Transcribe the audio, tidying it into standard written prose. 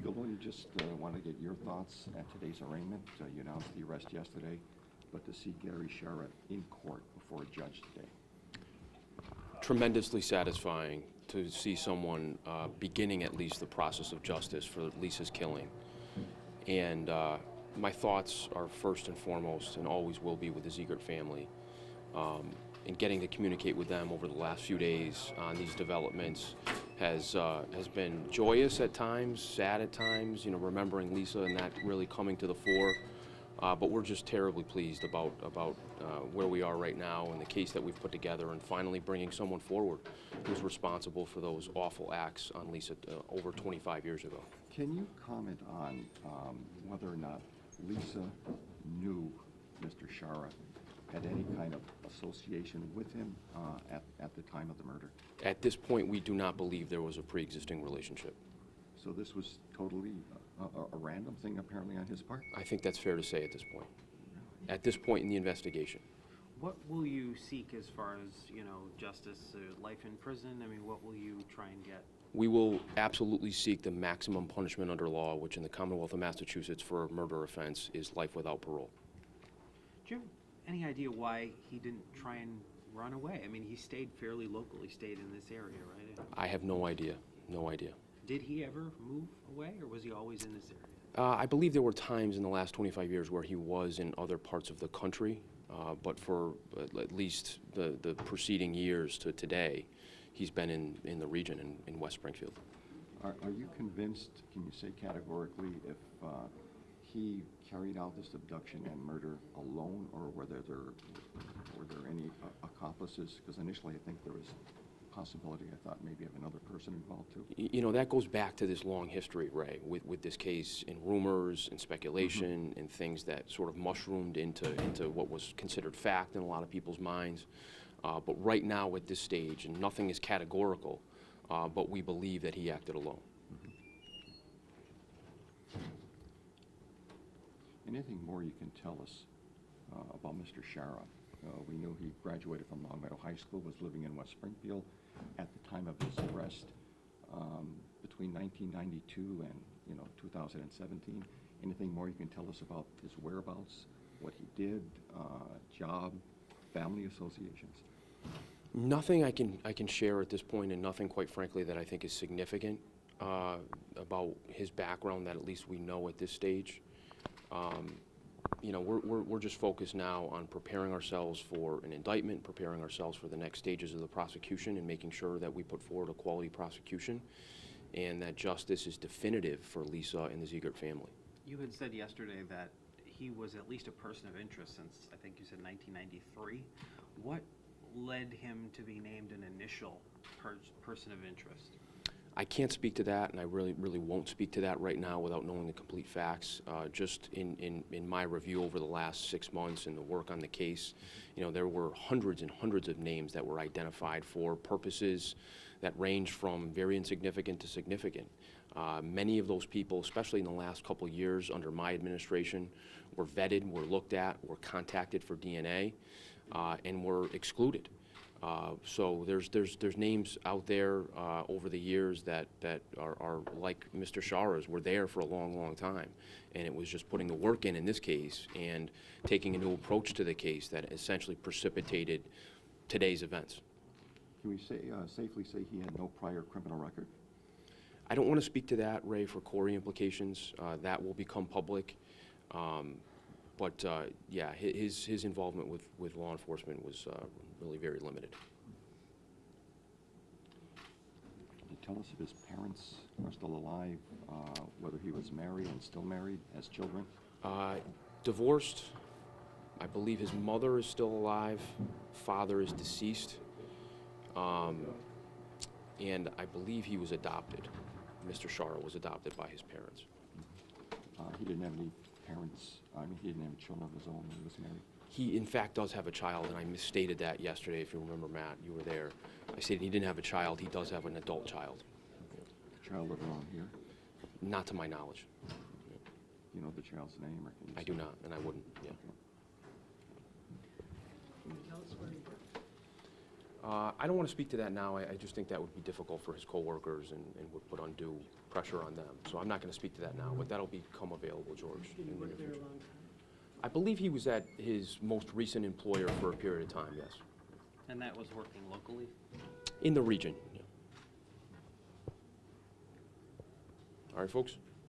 Gulluni, just want to get your thoughts at today's arraignment. You announced the arrest yesterday, but to see Gary Schara in court before a judge today. Tremendously satisfying to see someone beginning at least the process of justice for Lisa's killing. And my thoughts are first and foremost, and always will be, with the Ziegert family. And getting to communicate with them over the last few days on these developments has been joyous at times, sad at times, you know, remembering Lisa and that really coming to the fore. But we're just terribly pleased about where we are right now and the case that we've put together, and finally bringing someone forward who's responsible for those awful acts on Lisa over 25 years ago. Can you comment on whether or not Lisa knew Mr. Schara had any kind of association with him at the time of the murder? At this point, we do not believe there was a pre-existing relationship. So this was totally a random thing, apparently, on his part? I think that's fair to say at this point. At this point in the investigation. What will you seek as far as, you know, justice, life in prison? I mean, what will you try and get? We will absolutely seek the maximum punishment under law, which in the Commonwealth of Massachusetts for a murder offense is life without parole. Do you have any idea why he didn't try and run away? I mean, he stayed fairly local. He stayed in this area, right? I have no idea. No idea. Did he ever move away, or was he always in this area? I believe there were times in the last 25 years where he was in other parts of the country, but for at least the preceding years to today, he's been in the region in West Springfield. Are you convinced, can you say categorically, if he carried out this abduction and murder alone, or were there any accomplices? Because initially I think there was possibility, I thought, maybe of another person involved too. You know, that goes back to this long history, Ray, with this case, and rumors and speculation and things that sort of mushroomed into what was considered fact in a lot of people's minds. But right now at this stage, and nothing is categorical, but we believe that he acted alone. Anything more you can tell us about Mr. Schara? We knew he graduated from Long Meadow High School, was living in West Springfield at the time of his arrest. Between 1992 and 2017, anything more you can tell us about his whereabouts, what he did, job, family associations? Nothing I can share at this point, and nothing, quite frankly, that I think is significant about his background that at least we know at this stage. You know, we're just focused now on preparing ourselves for an indictment, preparing ourselves for the next stages of the prosecution, and making sure that we put forward a quality prosecution and that justice is definitive for Lisa and the Ziegert family. You had said yesterday that he was at least a person of interest since, I think you said 1993. What led him to be named an initial person of interest? I can't speak to that, and I really won't speak to that right now without knowing the complete facts. Just in my review over the last 6 months and the work on the case, you know, there were hundreds and hundreds of names that were identified for purposes that ranged from very insignificant to significant. Many of those people, especially in the last couple of years under my administration, were vetted, were looked at, were contacted for DNA, and were excluded. So there's names out there over the years that are like Mr. Schara's, were there for a long time, and it was just putting the work in this case and taking a new approach to the case that essentially precipitated today's events. Can we say safely say he had no prior criminal record? I don't want to speak to that, Ray, for Corey implications. That will become public. But yeah, his involvement with law enforcement was really very limited. Can you tell us if his parents are still alive, whether he was married and still married, has children? Divorced. I believe his mother is still alive. Father is deceased. And I believe he was adopted. Mr. Schara was adopted by his parents. He didn't have any parents, he didn't have any children of his own when he was married? He, in fact, does have a child, and I misstated that yesterday, if you remember, Matt, you were there. I said he didn't have a child. He does have an adult child. The child live around here? Not to my knowledge. You know the child's name, or can you I do not, and I wouldn't, yeah. Okay. Can you tell us where he I don't want to speak to that now. I just think that would be difficult for his coworkers and would put undue pressure on them. So I'm not going to speak to that now, but that'll become available, George. Did he in the work there a future. long time? I believe he was at his most recent employer for a period of time, yes. And that was working locally? In the region, yeah. All right, folks?